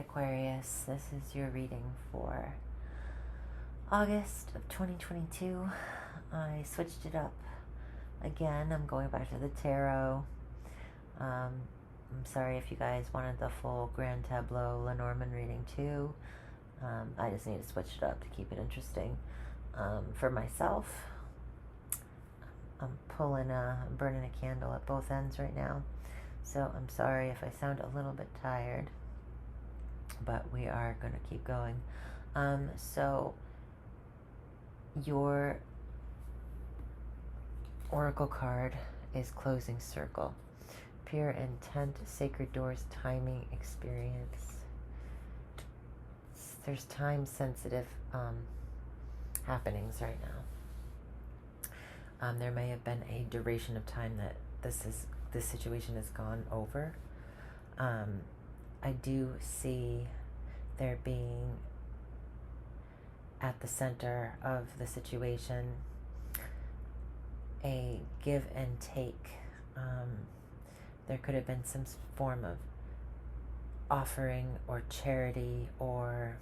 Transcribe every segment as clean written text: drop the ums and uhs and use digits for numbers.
Aquarius. This is your reading for August of 2022. I switched it up again. I'm going back to the tarot. I'm sorry if you guys wanted the full Grand Tableau Lenormand reading too. I just need to switch it up to keep it interesting. For myself, I'm burning a candle at both ends right now. So I'm sorry if I sound a little bit tired, but we are going to keep going. So your oracle card is Closing Circle. Pure intent, sacred doors, timing, experience. There's time-sensitive happenings right now. There may have been a duration of time that this situation has gone over. I do see there being at the center of the situation a give and take. There could have been some form of offering or charity or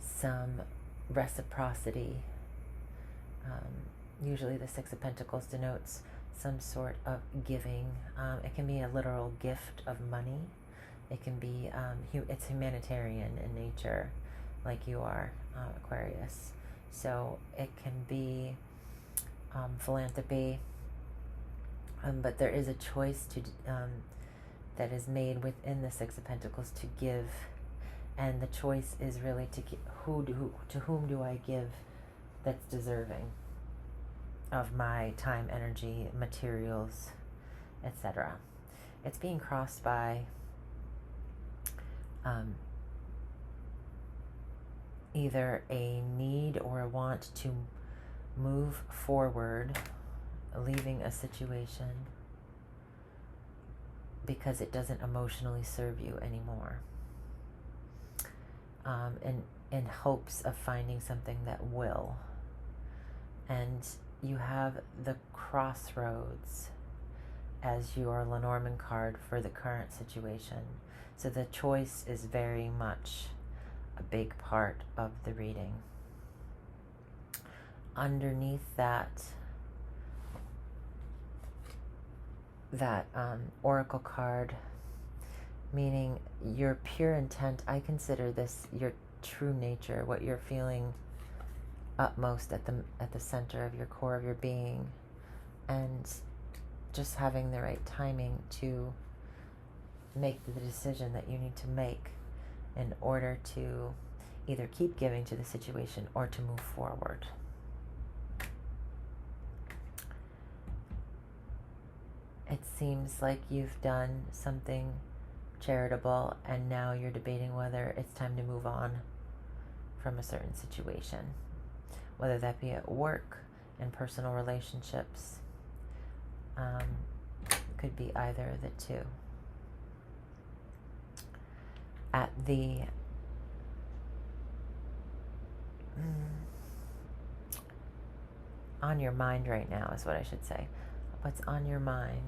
some reciprocity. Usually the Six of Pentacles denotes some sort of giving. It can be a literal gift of money. It can be, it's humanitarian in nature, like you are, Aquarius. So it can be philanthropy, but there is a choice that is made within the Six of Pentacles to give, and the choice is really to whom do I give that's deserving of my time, energy, materials, etc. It's being crossed by either a need or a want to move forward, leaving a situation because it doesn't emotionally serve you anymore, in hopes of finding something that will. And you have the Crossroads as your Lenormand card for the current situation. So the choice is very much a big part of the reading. Underneath that oracle card, meaning your pure intent, I consider this your true nature, what you're feeling utmost at the center of your core of your being, and just having the right timing to make the decision that you need to make in order to either keep giving to the situation or to move forward. It seems like you've done something charitable and now you're debating whether it's time to move on from a certain situation, whether that be at work, in personal relationships. Could be either of the two. At the on your mind right now is what I should say. What's on your mind?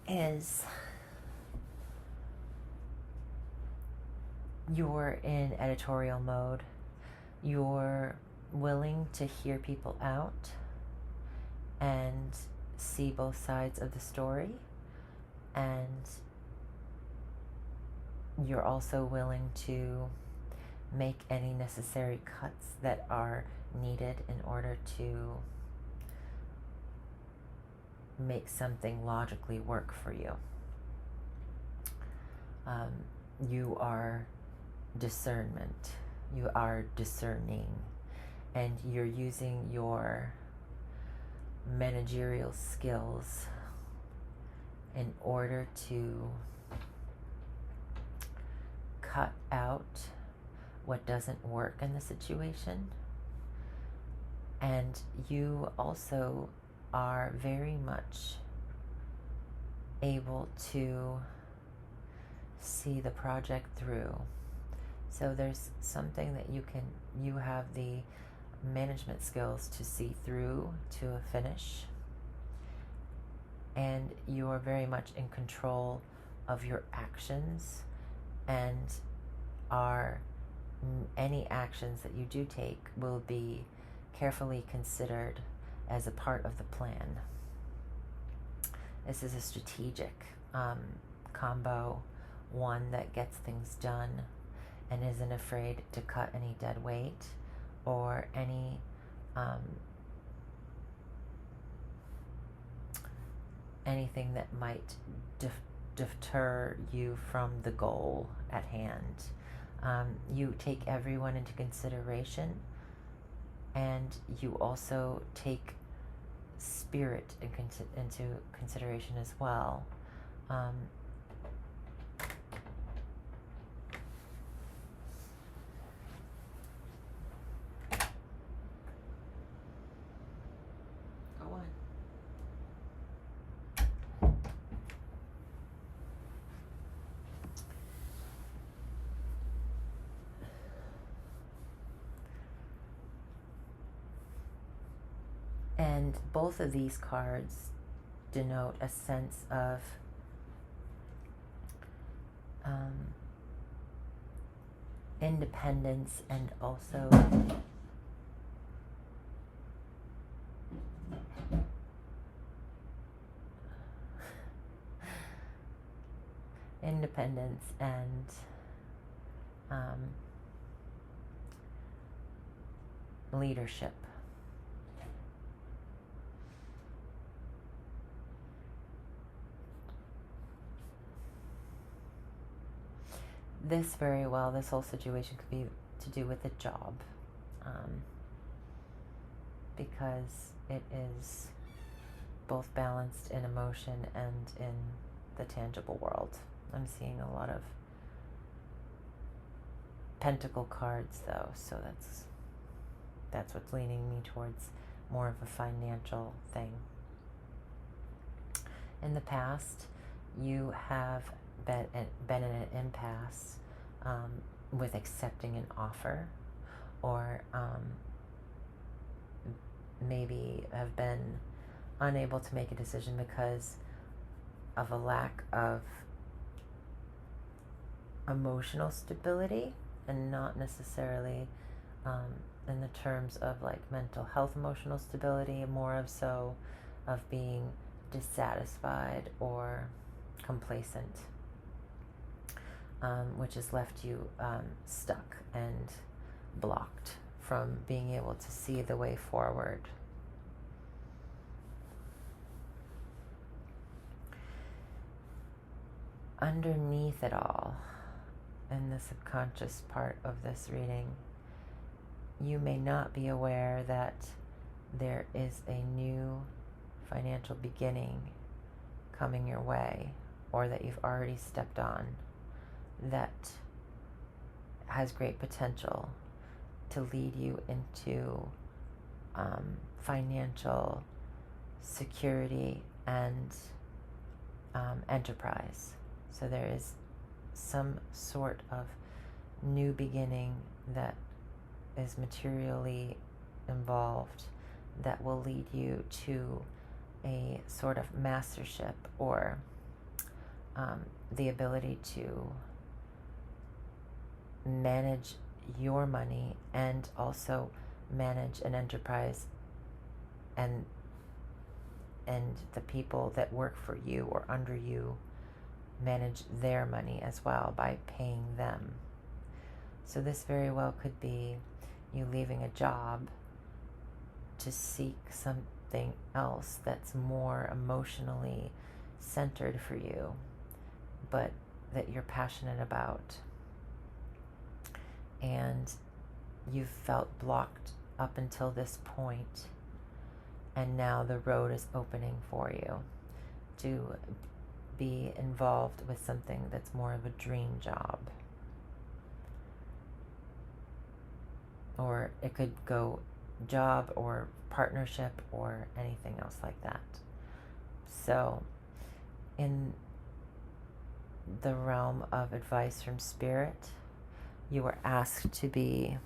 Is you're in editorial mode. You're willing to hear people out and see both sides of the story, and you're also willing to make any necessary cuts that are needed in order to make something logically work for you. You are discernment. You are discerning, and you're using your managerial skills in order to cut out what doesn't work in the situation. And you also are very much able to see the project through. So there's something that you have the management skills to see through to a finish. And you are very much in control of your actions, and any actions that you do take will be carefully considered as a part of the plan. This is a strategic combo, one that gets things done and isn't afraid to cut any dead weight or anything that might deter you from the goal at hand. You take everyone into consideration, and you also take spirit into consideration as well. Go on. And both of these cards denote a sense of independence, and also leadership. This whole situation could be to do with a job, because it is both balanced in emotion and in the tangible world. I'm seeing a lot of pentacle cards though, so that's what's leaning me towards more of a financial thing. In the past, you have been in an impasse with accepting an offer, or maybe have been unable to make a decision because of a lack of emotional stability, and not necessarily in the terms of like mental health emotional stability, more of so of being dissatisfied or complacent, which has left you stuck and blocked from being able to see the way forward. Underneath it all, in the subconscious part of this reading, you may not be aware that there is a new financial beginning coming your way, or that you've already stepped on, that has great potential to lead you into financial security and enterprise. So there is some sort of new beginning that is materially involved that will lead you to a sort of mastership, or the ability to manage your money and also manage an enterprise, and the people that work for you or under you manage their money as well by paying them. So this very well could be you leaving a job to seek something else that's more emotionally centered for you, but that you're passionate about. And you've felt blocked up until this point, and now the road is opening for you to be involved with something that's more of a dream job. Or it could go job or partnership or anything else like that. So in the realm of advice from Spirit, you were asked to be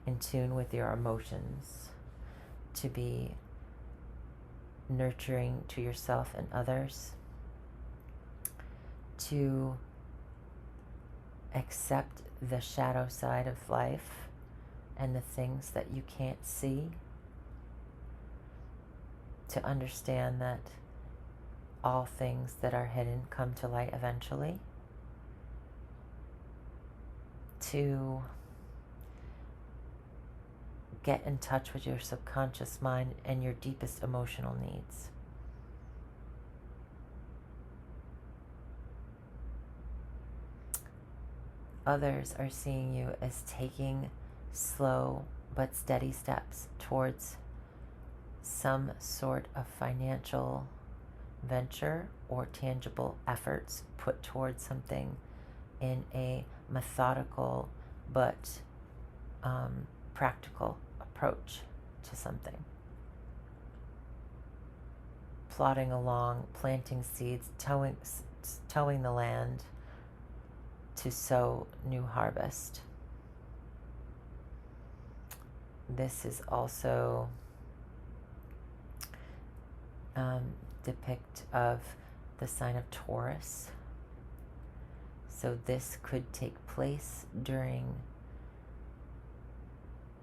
in tune with your emotions, to be nurturing to yourself and others, to accept the shadow side of life and the things that you can't see, to understand that all things that are hidden come to light eventually, to get in touch with your subconscious mind and your deepest emotional needs. Others are seeing you as taking slow but steady steps towards some sort of financial venture or tangible efforts put towards something in a methodical but practical approach to something. Plodding along, planting seeds, towing the land to sow new harvest. This is also depict of the sign of Taurus. So this could take place during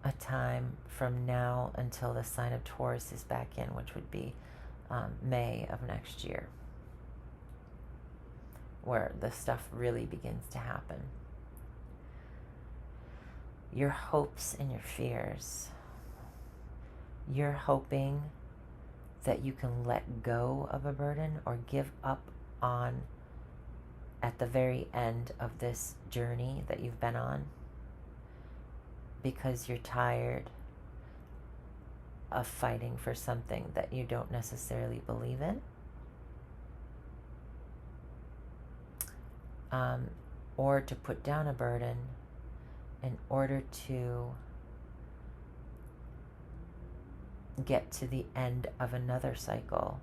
a time from now until the sign of Taurus is back in, which would be May of next year, where the stuff really begins to happen. Your hopes and your fears. You're hoping that you can let go of a burden or give up on at the very end of this journey that you've been on, because you're tired of fighting for something that you don't necessarily believe in, or to put down a burden in order to get to the end of another cycle,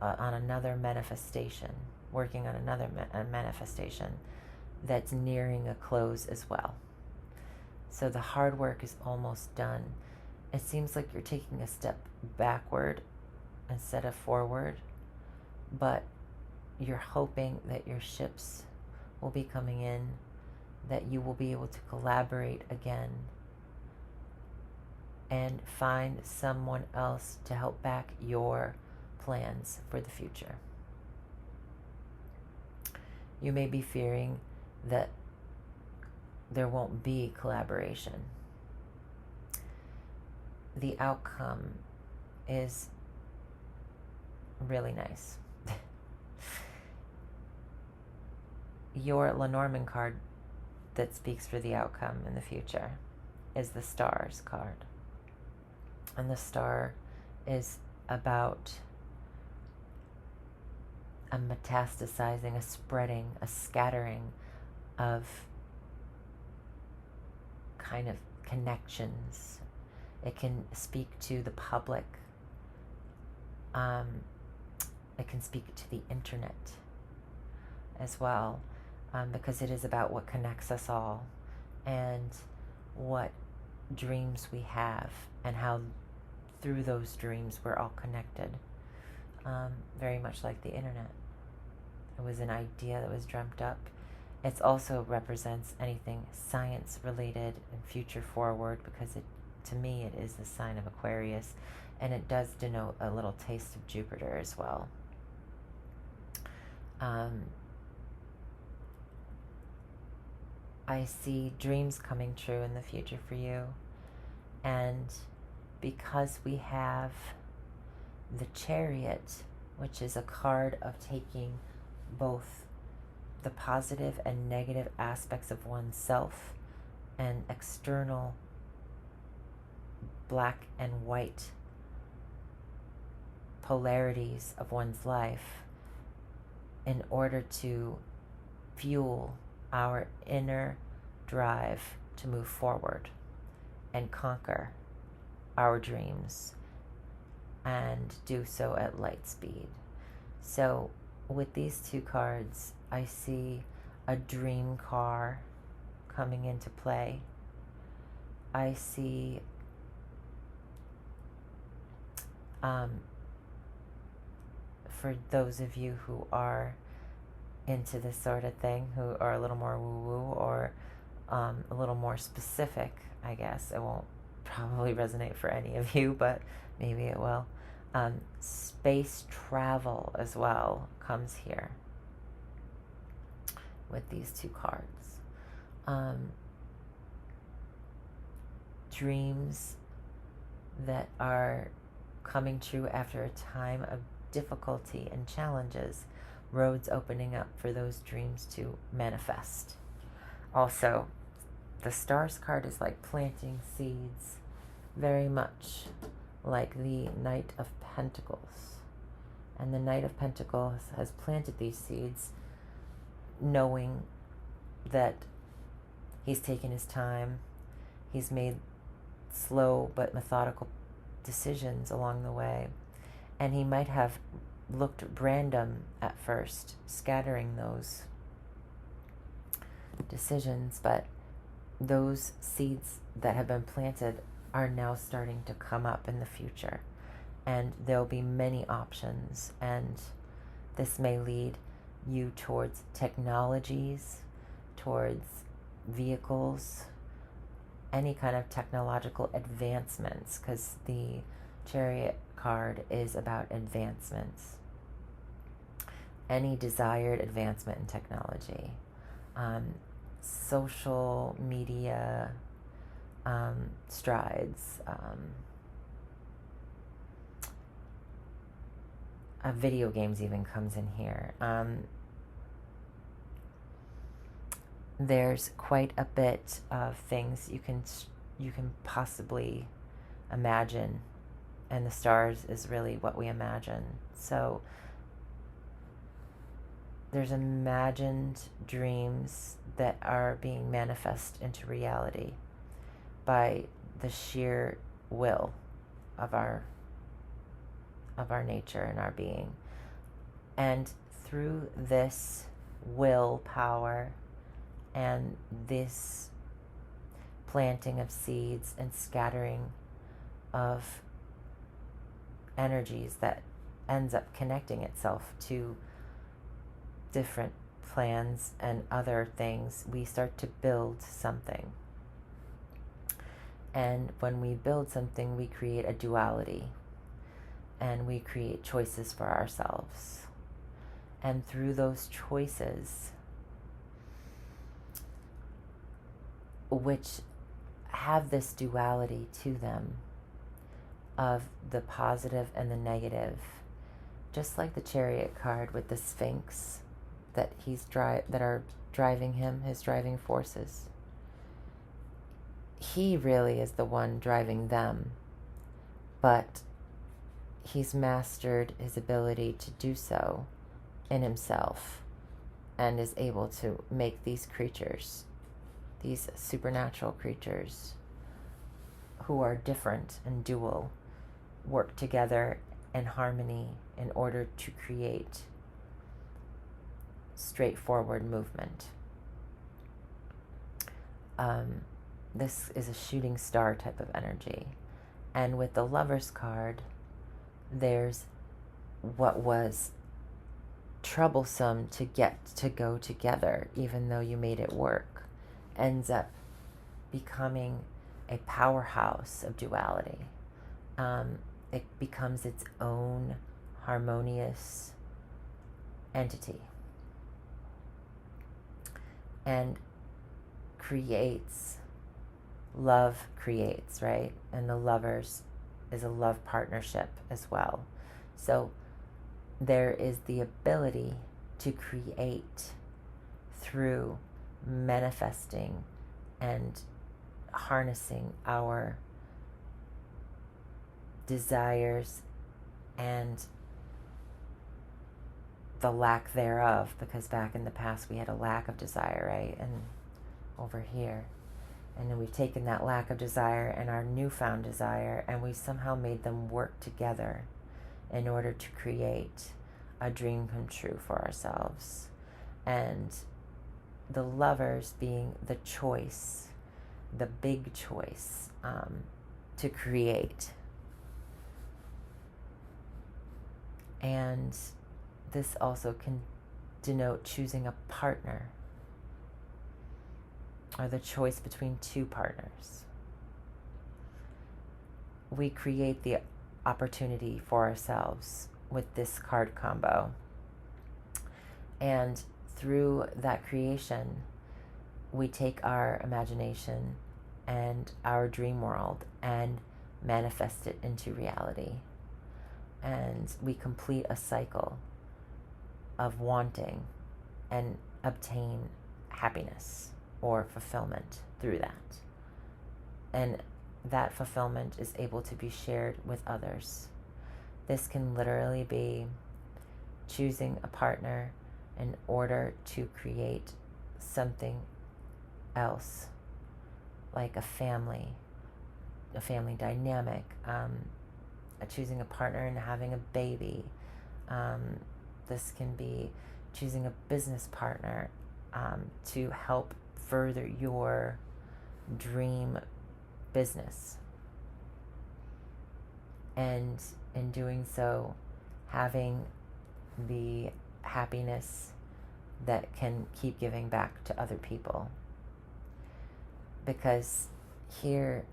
on another manifestation, working on another manifestation that's nearing a close as well. So the hard work is almost done. It seems like you're taking a step backward instead of forward, but you're hoping that your ships will be coming in, that you will be able to collaborate again and find someone else to help back your plans for the future. You may be fearing that there won't be collaboration. The outcome is really nice. Your Lenormand card that speaks for the outcome in the future is the Stars card. And the star is about a metastasizing, a spreading, a scattering of kind of connections. It can speak to the public. It can speak to the internet as well, because it is about what connects us all and what dreams we have and how through those dreams we're all connected. Very much like the internet. It was an idea that was dreamt up. It also represents anything science related and future forward, because to me it is the sign of Aquarius, and it does denote a little taste of Jupiter as well. I see dreams coming true in the future for you, and because we have the Chariot, which is a card of taking both the positive and negative aspects of oneself and external black and white polarities of one's life in order to fuel our inner drive to move forward and conquer our dreams, and do so at light speed. So with these two cards, I see a dream car coming into play, I see for those of you who are into this sort of thing, who are a little more woo-woo or a little more specific, I guess. It won't probably resonate for any of you, but maybe it will. Space travel as well comes here with these two cards. Dreams that are coming true after a time of difficulty and challenges, roads opening up for those dreams to manifest. Also, the Stars card is like planting seeds, very much like the Knight of Pentacles. And the Knight of Pentacles has planted these seeds knowing that he's taken his time, he's made slow but methodical decisions along the way, and he might have looked random at first, scattering those decisions, but those seeds that have been planted are now starting to come up in the future, and there'll be many options, and this may lead you towards technologies, towards vehicles, any kind of technological advancements, because the Chariot card is about advancements. Any desired advancement in technology, social media strides, video games even comes in here. There's quite a bit of things you can possibly imagine, and the stars is really what we imagine. So there's imagined dreams that are being manifest into reality by the sheer will of our nature and our being. And through this willpower and this planting of seeds and scattering of energies that ends up connecting itself to different plans and other things, we start to build something. And when we build something, we create a duality, and we create choices for ourselves. And through those choices, which have this duality to them of the positive and the negative, just like the Chariot card with the Sphinx that that are driving him, his driving forces. He really is the one driving them, but he's mastered his ability to do so in himself, and is able to make these creatures, these supernatural creatures who are different and dual, work together in harmony in order to create straightforward movement. This is a shooting star type of energy. And with the Lovers card, there's what was troublesome to get to go together, even though you made it work, ends up becoming a powerhouse of duality. It becomes its own harmonious entity and love creates, right? And the Lovers is a love partnership as well. So there is the ability to create through manifesting and harnessing our desires and the lack thereof, because back in the past we had a lack of desire, right? And over here, and then we've taken that lack of desire and our newfound desire, and we somehow made them work together in order to create a dream come true for ourselves. And the Lovers being the choice, the big choice to create. And this also can denote choosing a partner, or the choice between two partners. We create the opportunity for ourselves with this card combo. And through that creation, we take our imagination and our dream world and manifest it into reality. And we complete a cycle of wanting and obtain happiness or fulfillment through that. And that fulfillment is able to be shared with others. This can literally be choosing a partner in order to create something else, like a family dynamic, choosing a partner and having a baby. This can be choosing a business partner to help further your dream business. And in doing so, having the happiness that can keep giving back to other people. Because here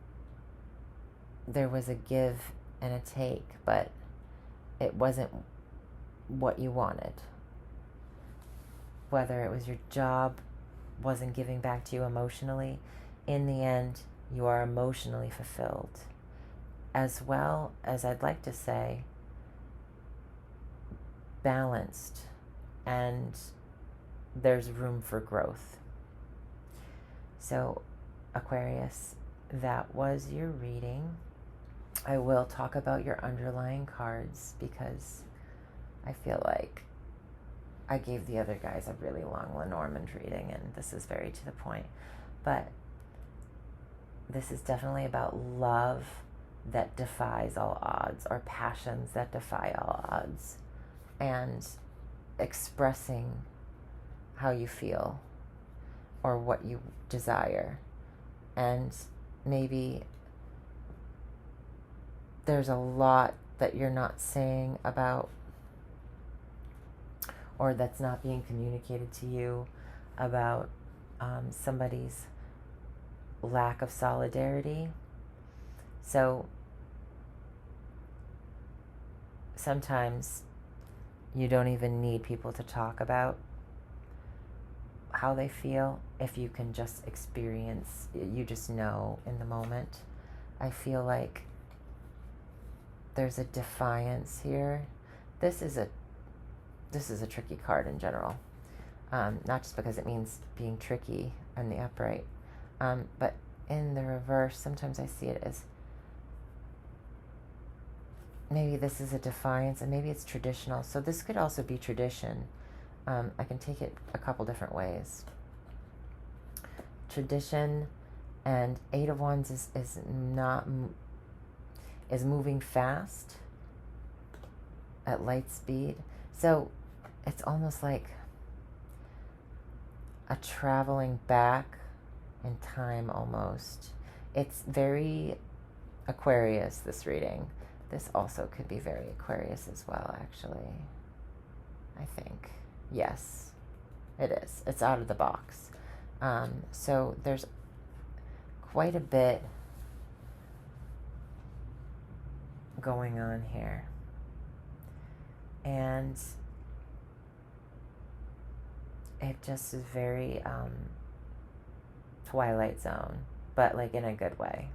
there was a give and a take, but it wasn't what you wanted. Whether it was your job wasn't giving back to you emotionally, in the end, you are emotionally fulfilled. As well as, I'd like to say, balanced, and there's room for growth. So, Aquarius, that was your reading. I will talk about your underlying cards because I feel like I gave the other guys a really long Lenormand reading, and this is very to the point. But this is definitely about love that defies all odds, or passions that defy all odds, and expressing how you feel or what you desire. And maybe there's a lot that you're not saying about, or that's not being communicated to you about somebody's lack of solidarity. So sometimes you don't even need people to talk about how they feel if you can just experience, you just know in the moment. I feel like there's a defiance here. This is a tricky card in general. Not just because it means being tricky in the upright, but in the reverse, sometimes I see it as maybe this is a defiance, and maybe it's traditional. So this could also be tradition. I can take it a couple different ways. Tradition, and Eight of Wands is moving fast at light speed. So it's almost like a traveling back in time almost. It's very Aquarius, this reading. This also could be very Aquarius as well, actually. I think. Yes, it is. It's out of the box. So there's quite a bit going on here. And it just is very Twilight Zone, but like in a good way.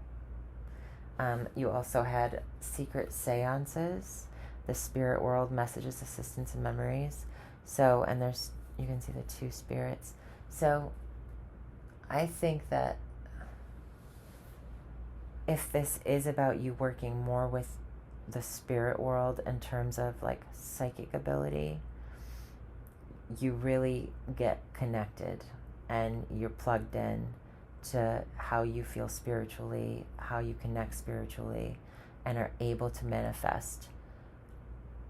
You also had secret seances, the spirit world, messages, assistance, and memories. So, and there's, you can see the two spirits. So I think that if this is about you working more with the spirit world in terms of like psychic ability, you really get connected and you're plugged in to how you feel spiritually, how you connect spiritually, and are able to manifest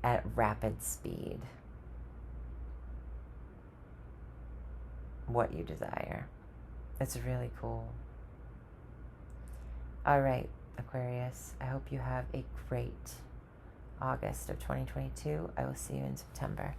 at rapid speed what you desire. It's really cool. All right, Aquarius, I hope you have a great August of 2022. I will see you in September.